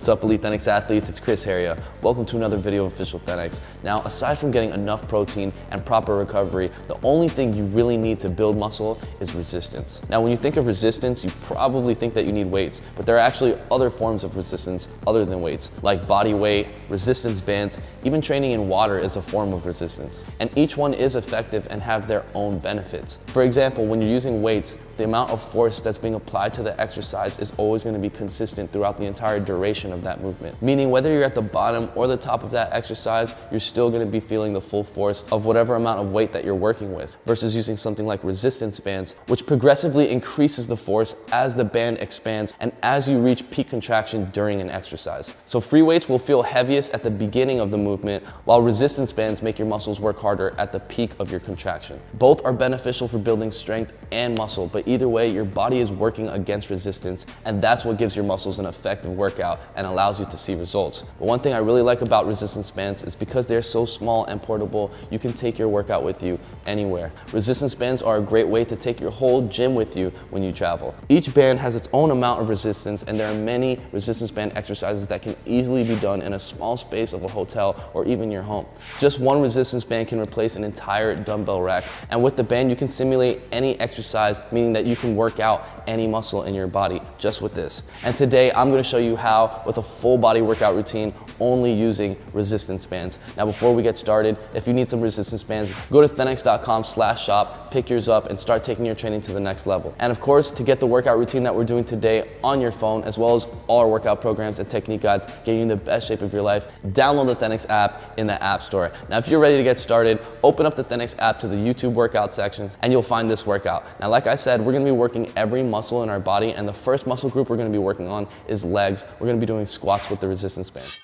What's up, Elite Latics athletes? It's Chris here. Welcome to another video of Official Latics. Now, aside from getting enough protein and proper recovery, the only thing you really need to build muscle is resistance. Now, when you think of resistance, you probably think that you need weights, but there are actually other forms of resistance other than weights, like body weight, resistance bands, even training in water is a form of resistance. And each one is effective and have their own benefits. For example, when you're using weights, the amount of force that's being applied to the exercise is always going to be consistent throughout the entire duration of that movement. Meaning whether you're at the bottom or the top of that exercise, you're still going to be feeling the full force of whatever amount of weight that you're working with, versus using something like resistance bands, which progressively increases the force as the band expands and as you reach peak contraction during an exercise. So free weights will feel heaviest at the beginning of the movement, while resistance bands make your muscles work harder at the peak of your contraction. Both are beneficial for building strength and muscle, but either way, your body is working against resistance, and that's what gives your muscles an effective workout and allows you to see results. But one thing I really like about resistance bands is because they're so small and portable, you can take your workout with you anywhere. Resistance bands are a great way to take your whole gym with you when you travel. Each band has its own amount of resistance, and there are many resistance band exercises that can easily be done in a small space of a hotel or even your home. Just one resistance band can replace an entire dumbbell rack, and with the band you can simulate any exercise, meaning that you can work out any muscle in your body just with this. And today I'm going to show you how with a full body workout routine only using resistance bands. Now before we get started, if you need some resistance bands, go to lateks.com/shop, pick yours up and start taking your training to the next level. And of course, to get the workout routine that we're doing today on your phone, as well as all our workout programs and technique guides, getting you in the best shape of your life, download the Latics app in the App Store. Now if you're ready to get started, open up the Latics app to the YouTube workout section and you'll find this workout. Now like I said, we're going to be working every muscle in our body, and the first muscle group we're going to be working on is legs. We're going to be doing squats with the resistance band.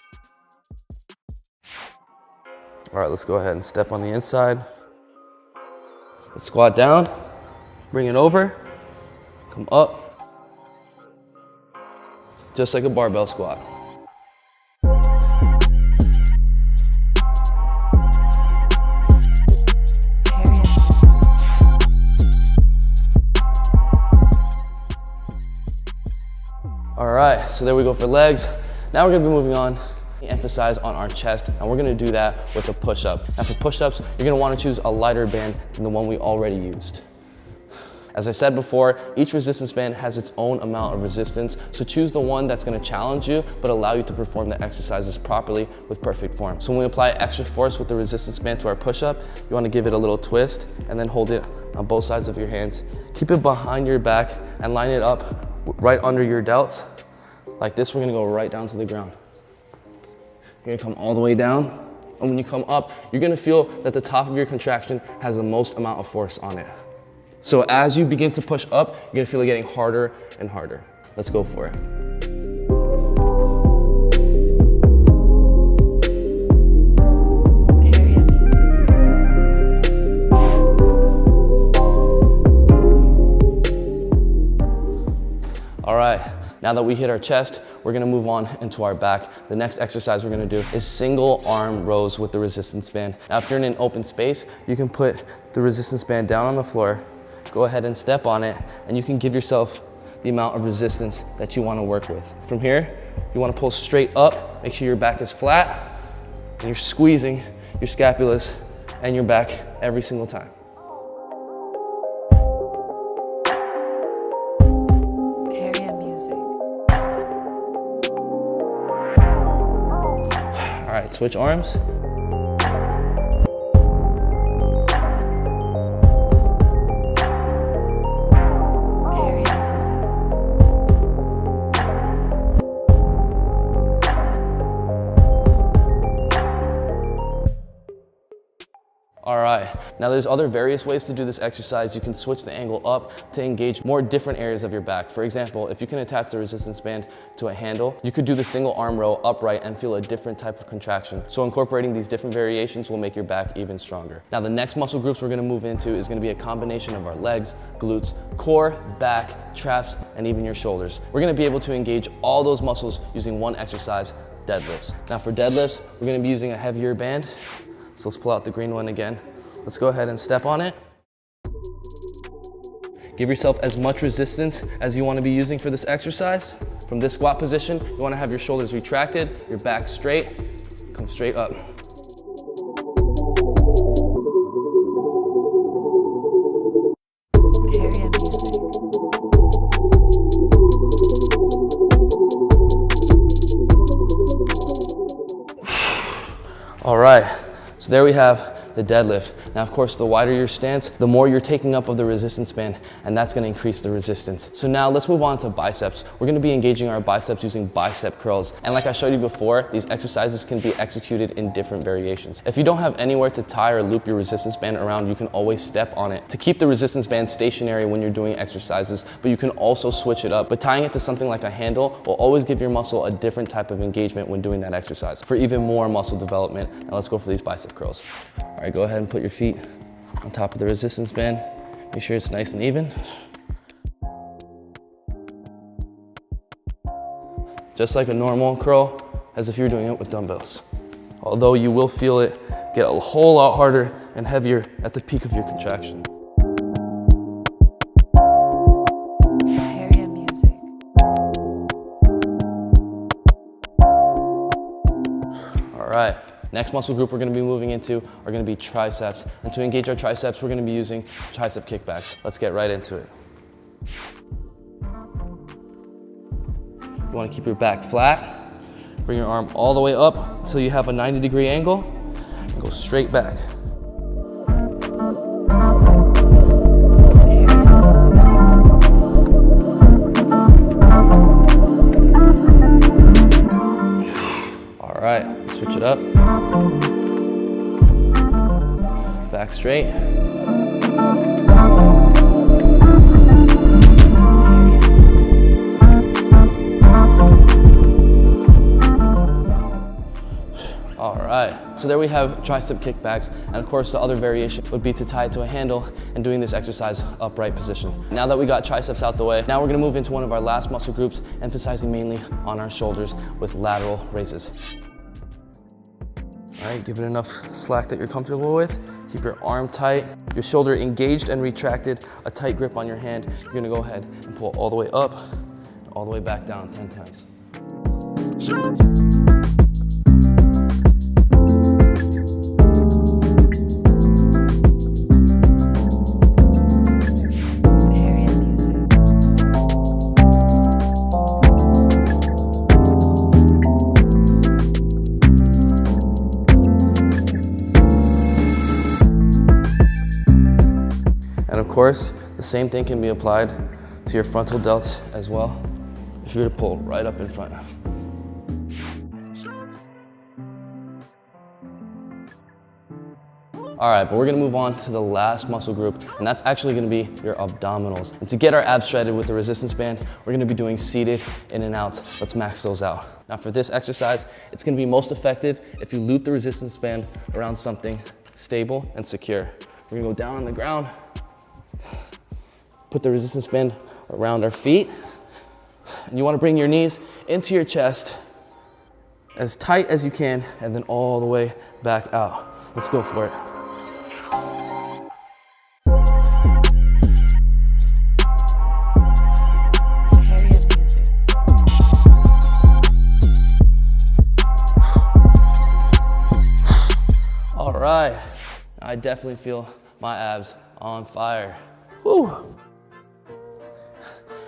All right, let's go ahead and step on the inside. Let's squat down, bring it over, come up, just like a barbell squat. All right, so there we go for legs. Now we're gonna be moving on. Emphasize on our chest, and we're gonna do that with a push-up. Now for push-ups, you're gonna wanna choose a lighter band than the one we already used. As I said before, each resistance band has its own amount of resistance, so choose the one that's gonna challenge you, but allow you to perform the exercises properly with perfect form. So when we apply extra force with the resistance band to our push-up, you wanna give it a little twist and then hold it on both sides of your hands. Keep it behind your back and line it up right under your delts. Like this, we're gonna go right down to the ground. You're gonna come all the way down, and when you come up, you're gonna feel that the top of your contraction has the most amount of force on it. So as you begin to push up, you're gonna feel it getting harder and harder. Let's go for it. All right, now that we hit our chest, we're gonna move on into our back. The next exercise we're gonna do is single arm rows with the resistance band. Now, if you're in an open space, you can put the resistance band down on the floor, go ahead and step on it, and you can give yourself the amount of resistance that you wanna work with. From here, you wanna pull straight up, make sure your back is flat, and you're squeezing your scapulas and your back every single time. All right, switch arms. All right, now there's other various ways to do this exercise. You can switch the angle up to engage more different areas of your back. For example, if you can attach the resistance band to a handle, you could do the single arm row upright and feel a different type of contraction. So incorporating these different variations will make your back even stronger. Now the next muscle groups we're gonna move into is gonna be a combination of our legs, glutes, core, back, traps, and even your shoulders. We're gonna be able to engage all those muscles using one exercise, deadlifts. Now for deadlifts, we're gonna be using a heavier band. So let's pull out the green one again. Let's go ahead and step on it. Give yourself as much resistance as you want to be using for this exercise. From this squat position, you wanna have your shoulders retracted, your back straight, come straight up. All right, so there we have the deadlift. Now, of course, the wider your stance, the more you're taking up of the resistance band, and that's gonna increase the resistance. So now let's move on to biceps. We're gonna be engaging our biceps using bicep curls. And like I showed you before, these exercises can be executed in different variations. If you don't have anywhere to tie or loop your resistance band around, you can always step on it to keep the resistance band stationary when you're doing exercises, but you can also switch it up. But tying it to something like a handle will always give your muscle a different type of engagement when doing that exercise for even more muscle development. Now let's go for these bicep curls. All right, go ahead and put your feet on top of the resistance band. Make sure it's nice and even. Just like a normal curl, as if you're doing it with dumbbells. Although you will feel it get a whole lot harder and heavier at the peak of your contraction. All right. Next muscle group we're gonna be moving into are gonna be triceps. And to engage our triceps, we're gonna be using tricep kickbacks. Let's get right into it. You wanna keep your back flat. Bring your arm all the way up until you have a 90-degree angle, and go straight back. All right, switch it up. Back straight. All right, so there we have tricep kickbacks, and of course the other variation would be to tie it to a handle and doing this exercise upright position. Now that we got triceps out the way, now we're gonna move into one of our last muscle groups, emphasizing mainly on our shoulders with lateral raises. All right, give it enough slack that you're comfortable with. Keep your arm tight, your shoulder engaged and retracted, a tight grip on your hand. You're gonna go ahead and pull all the way up, and all the way back down 10 times. And of course, the same thing can be applied to your frontal delts as well, if you were to pull right up in front. All right, but we're gonna move on to the last muscle group, and that's actually gonna be your abdominals. And to get our abs shredded with the resistance band, we're gonna be doing seated in and outs. Let's max those out. Now for this exercise, it's gonna be most effective if you loop the resistance band around something stable and secure. We're gonna go down on the ground, put the resistance band around our feet, and you wanna bring your knees into your chest as tight as you can, and then all the way back out. Let's go for it. All right, I definitely feel my abs on fire. Woo.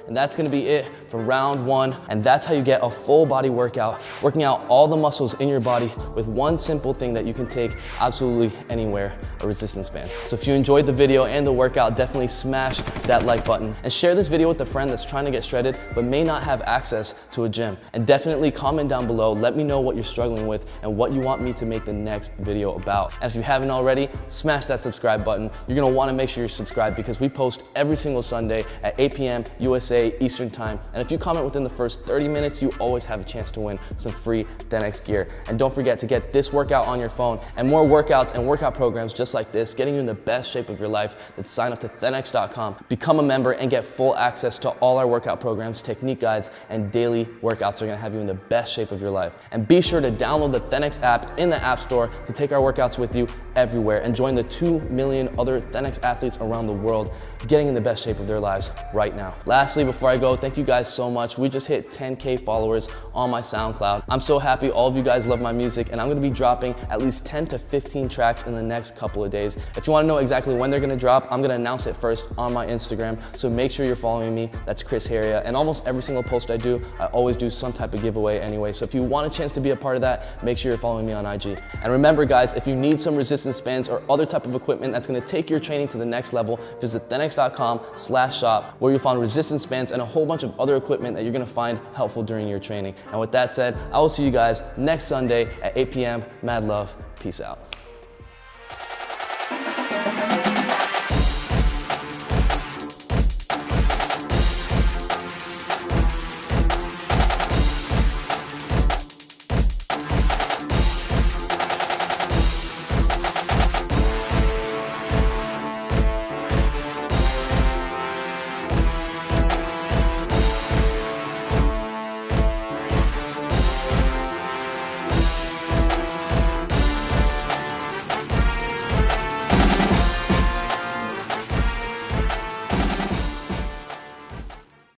And that's gonna be it for round one. And that's how you get a full body workout, working out all the muscles in your body with one simple thing that you can take absolutely anywhere, a resistance band. So if you enjoyed the video and the workout, definitely smash that like button and share this video with a friend that's trying to get shredded but may not have access to a gym. And definitely comment down below, let me know what you're struggling with and what you want me to make the next video about. And if you haven't already, smash that subscribe button. You're gonna wanna make sure you're subscribed because we post every single Sunday at 8 p.m. USA Eastern Time. And if you comment within the first 30 minutes, you always have a chance to win some free Thenx gear. And don't forget to get this workout on your phone and more workouts and workout programs just like this, getting you in the best shape of your life. Then sign up to Thenx.com, become a member, and get full access to all our workout programs, technique guides, and daily workouts are gonna have you in the best shape of your life. And be sure to download the Thenx app in the App Store to take our workouts with you everywhere and join the 2 million other Thenx athletes around the world getting in the best shape of their lives right now. Lastly, before I go, thank you guys so much. We just hit 10K followers on my SoundCloud. I'm so happy all of you guys love my music, and I'm gonna be dropping at least 10 to 15 tracks in the next couple of days. If you wanna know exactly when they're gonna drop, I'm gonna announce it first on my Instagram, so make sure you're following me. That's Chris Heria, and almost every single post I do, I always do some type of giveaway anyway. So if you want a chance to be a part of that, make sure you're following me on IG. And remember guys, if you need some resistance bands or other type of equipment that's gonna take your training to the next level, visit lateks.com/shop, where you'll find resistance bands and a whole bunch of other equipment that you're gonna find helpful during your training. And with that said, I will see you guys next Sunday at 8 p.m. Mad love, peace out.